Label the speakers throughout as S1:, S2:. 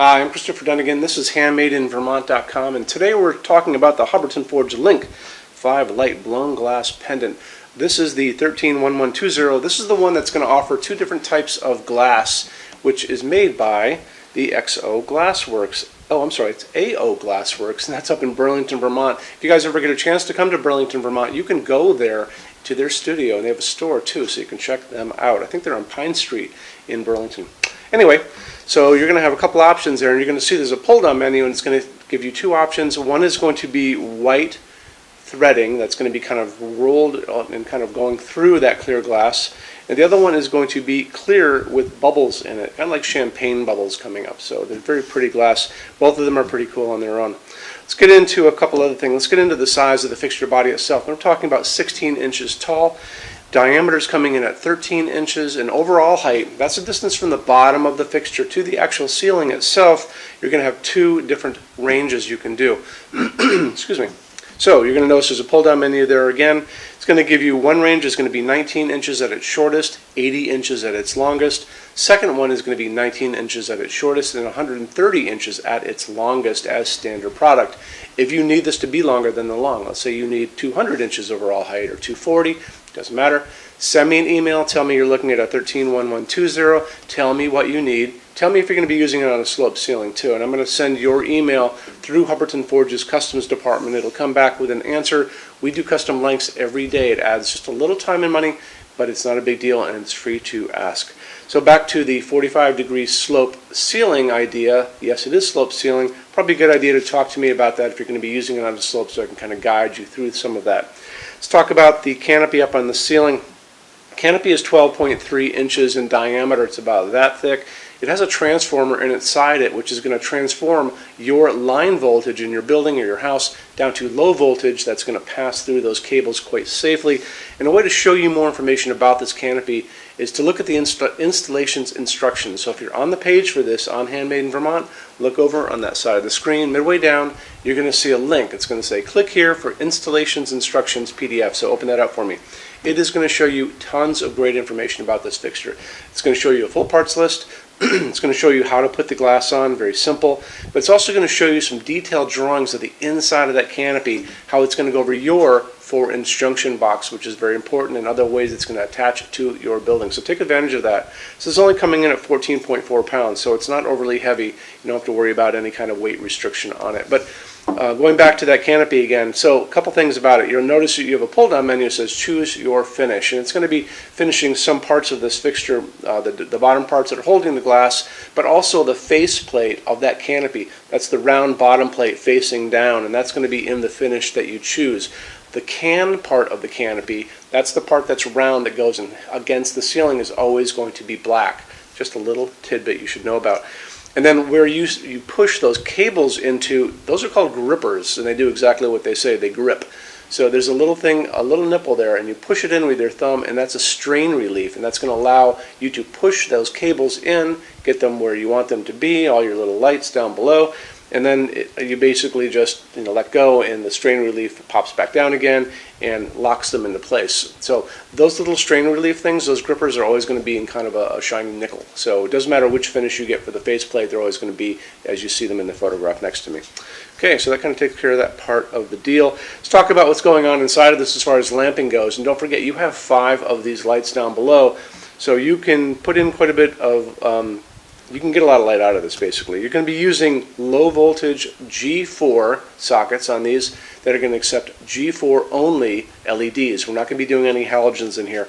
S1: Hi, I'm Christopher Dunnigan. This is HandmadeInVermont.com, and today we're talking about the Hubbardton Forge Link 5 Light Blown Glass Pendant. This is the 131120. This is the one that's going to offer two different types of glass, which is made by the XO Glassworks. Oh, I'm sorry, it's AO Glassworks, and that's up in Burlington, Vermont. If you guys ever get a chance to come to Burlington, Vermont, you can go there to their studio, and they have a store too, so you can check them out. I think they're on Pine Street in Burlington. Anyway, so you're going to have a couple options there, and you're going to see there's a pull-down menu, and it's going to give you two options. One is going to be white threading that's going to be kind of rolled and kind of going through that clear glass, and the other one is going to be clear with bubbles in it, kind of like champagne bubbles coming up. So they're very pretty glass. Both of them are pretty cool on their own. Let's get into a couple other things. Let's get into the size of the fixture body itself. I'm talking about 16 inches tall. Diameter is coming in at 13 inches, and overall height, that's the distance from the bottom of the fixture to the actual ceiling itself. You're going to have two different ranges you can do. Excuse me. So you're going to notice there's a pull down menu there again. It's going to give you one range is going to be 19 inches at its shortest, 80 inches at its longest. Second one is going to be 19 inches at its shortest and 130 inches at its longest as standard product. If you need this to be longer than the long, let's say you need 200 inches overall height or 240, doesn't matter. Send me an email. Tell me you're looking at a 131120. Tell me what you need. Tell me if you're going to be using it on a sloped ceiling too. And I'm going to send your email through Hubbardton Forge's customs department. It'll come back with an answer. We do custom lengths every day. It adds just a little time and money, but it's not a big deal, and it's free to ask. So back to the 45-degree slope ceiling idea. Yes, it is slope ceiling. Probably a good idea to talk to me about that if you're going to be using it on a slope, so I can kind of guide you through some of that. Let's talk about the canopy up on the ceiling. Canopy is 12.3 inches in diameter. It's about that thick. It has a transformer inside it, which is going to transform your line voltage in your building or your house down to low voltage. That's going to pass through those cables quite safely. And a way to show you more information about this canopy is to look at the installations instructions. So if you're on the page for this on Handmade in Vermont, look over on that side of the screen. Midway down, you're going to see a link. It's going to say, click here for installations instructions PDF. So open that up for me. It is going to show you tons of great information about this fixture. It's going to show you a full parts list. It's going to show you how to put the glass on, very simple. But it's also going to show you some detailed drawings of the inside of that canopy, how it's going to go over your 4-inch junction box, which is very important, and other ways it's going to attach to your building. So take advantage of that. This is only coming in at 14.4 pounds, so it's not overly heavy. You don't have to worry about any kind of weight restriction on it. But going back to that canopy again, so a couple things about it. You'll notice that you have a pull-down menu that says choose your finish, and it's going to be finishing some parts of this fixture, the bottom parts that are holding the glass, but also the face plate of that canopy. That's the round bottom plate facing down, and that's going to be in the finish that you choose. The can part of the canopy, that's the part that's round that goes in against the ceiling, is always going to be black. Just a little tidbit you should know about. And then where you push those cables into, those are called grippers, and they do exactly what they say, they grip. So there's a little thing, a little nipple there, and you push it in with your thumb, and that's a strain relief, and that's going to allow you to push those cables in, get them where you want them to be, all your little lights down below, and then you basically just let go, and the strain relief pops back down again and locks them into place. So those little strain relief things, those grippers, are always going to be in kind of a shiny nickel. So it doesn't matter which finish you get for the faceplate, they're always going to be as you see them in the photograph next to me. Okay, so that kind of takes care of that part of the deal. Let's talk about what's going on inside of this as far as lamping goes. And don't forget, you have 5 of these lights down below, so you can put in quite a bit of you can get a lot of light out of this basically. You're going to be using low voltage G4 sockets on these that are going to accept G4 only LEDs. We're not going to be doing any halogens in here.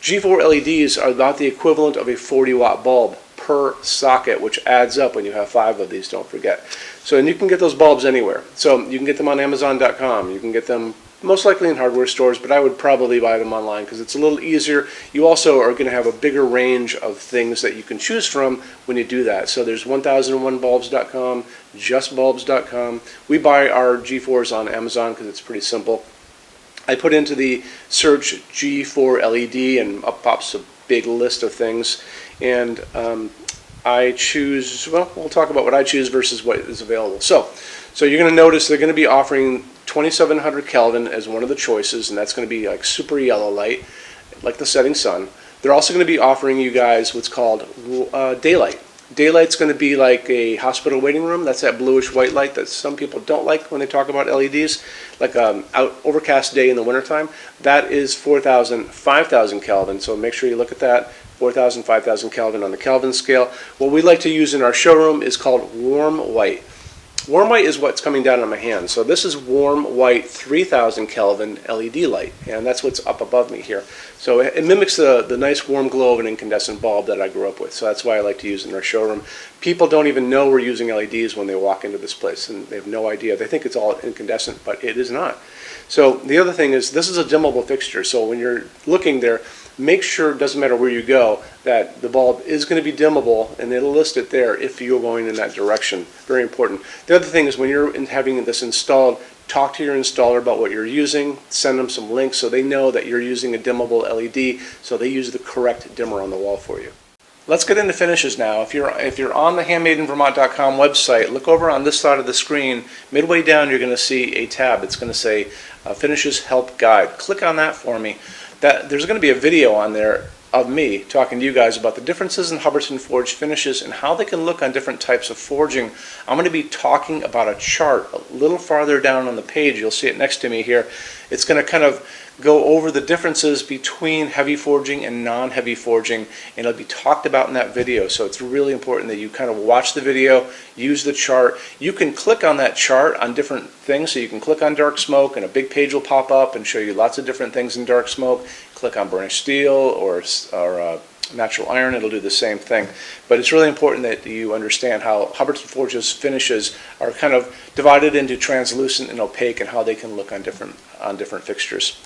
S1: G4 LEDs are about the equivalent of a 40-watt bulb per socket, which adds up when you have 5 of these, don't forget. So, and you can get those bulbs anywhere. So you can get them on Amazon.com. You can get them most likely in hardware stores, but I would probably buy them online because it's a little easier. You also are going to have a bigger range of things that you can choose from when you do that. So there's 1001bulbs.com, justbulbs.com. We buy our G4s on Amazon because it's pretty simple. I put into the search G4 LED and up pops a big list of things, and I choose, well, we'll talk about what I choose versus what is available. So you're going to notice they're going to be offering 2700 Kelvin as one of the choices, and that's going to be like super yellow light, like the setting sun. They're also going to be offering you guys what's called daylight. Daylight's going to be like a hospital waiting room. That's that bluish white light that some people don't like when they talk about LEDs, like an overcast day in the wintertime. That is 4,000, 5,000 Kelvin, so make sure you look at that. 4,000, 5,000 Kelvin on the Kelvin scale. What we like to use in our showroom is called warm white. Warm white is what's coming down on my hand. So this is warm white 3,000 Kelvin LED light, and that's what's up above me here. So it mimics the nice warm glow of an incandescent bulb that I grew up with. So that's why I like to use it in our showroom. People don't even know we're using LEDs when they walk into this place, and they have no idea. They think it's all incandescent, but it is not. So the other thing is, this is a dimmable fixture. So when you're looking there, make sure, it doesn't matter where you go, that the bulb is going to be dimmable, and it'll list it there if you're going in that direction. Very important. The other thing is, when you're having this installed, talk to your installer about what you're using, send them some links so they know that you're using a dimmable LED, so they use the correct dimmer on the wall for you. Let's get into finishes now. If you're on the HandmadeInVermont.com website, look over on this side of the screen. Midway down, you're going to see a tab. It's going to say Finishes Help Guide. Click on that for me. There's going to be a video on there of me talking to you guys about the differences in Hubbardton forged finishes and how they can look on different types of forging. I'm going to be talking about a chart a little farther down on the page. You'll see it next to me here. It's going to kind of go over the differences between heavy forging and non-heavy forging, and it'll be talked about in that video. So it's really important that you kind of watch the video, use the chart. You can click on that chart on different things. So you can click on dark smoke and a big page will pop up and show you lots of different things in dark smoke. Click on burnished steel or natural iron, it'll do the same thing. But it's really important that you understand how Hubbardton Forge's finishes are kind of divided into translucent and opaque, and how they can look on different fixtures.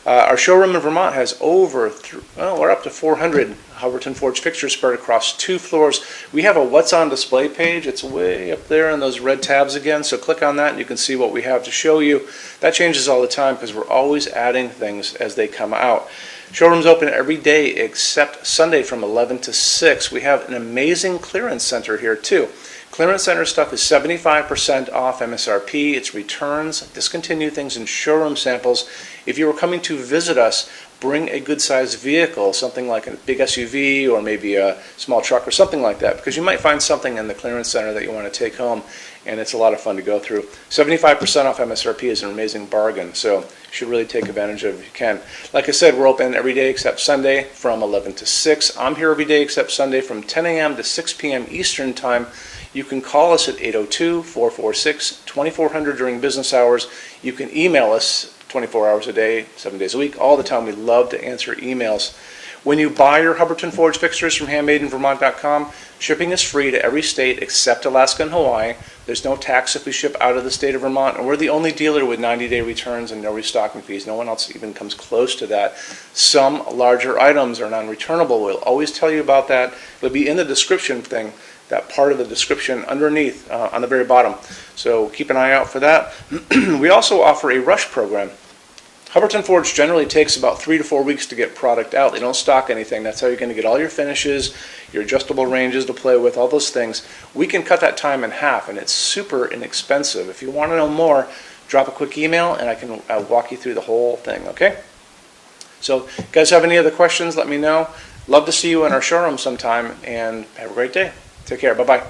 S1: Our showroom in Vermont has we're up to 400 Hubbardton Forge fixtures spread across 2 floors. We have a What's on Display page. It's way up there in those red tabs again, so click on that and you can see what we have to show you. That changes all the time because we're always adding things as they come out. Showroom's open every day except Sunday from 11 to 6. We have an amazing clearance center here too. Clearance center stuff is 75% off MSRP. It's returns, discontinued things, and showroom samples. If you were coming to visit us, bring a good-sized vehicle, something like a big SUV or maybe a small truck or something like that, because you might find something in the clearance center that you want to take home, and it's a lot of fun to go through. 75% off MSRP is an amazing bargain, so you should really take advantage of it if you can. Like I said, we're open every day except Sunday from 11 to 6. I'm here every day except Sunday from 10 a.m. to 6 p.m. Eastern Time. You can call us at 802-446-2400 during business hours. You can email us 24 hours a day, 7 days a week, all the time. We love to answer emails. When you buy your Hubbardton Forge fixtures from HandmadeInVermont.com, shipping is free to every state except Alaska and Hawaii. There's no tax if we ship out of the state of Vermont, and we're the only dealer with 90-day returns and no restocking fees. No one else even comes close to that. Some larger items are non-returnable. We'll always tell you about that. It'll be in the description thing, that part of the description underneath on the very bottom. So keep an eye out for that. We also offer a rush program. Hubbardton Forge generally takes about 3 to 4 weeks to get product out. They don't stock anything. That's how you're going to get all your finishes, your adjustable ranges to play with, all those things. We can cut that time in half, and it's super inexpensive. If you want to know more, drop a quick email, and I'll walk you through the whole thing, okay? So if you guys have any other questions, let me know. Love to see you in our showroom sometime, and have a great day. Take care. Bye-bye.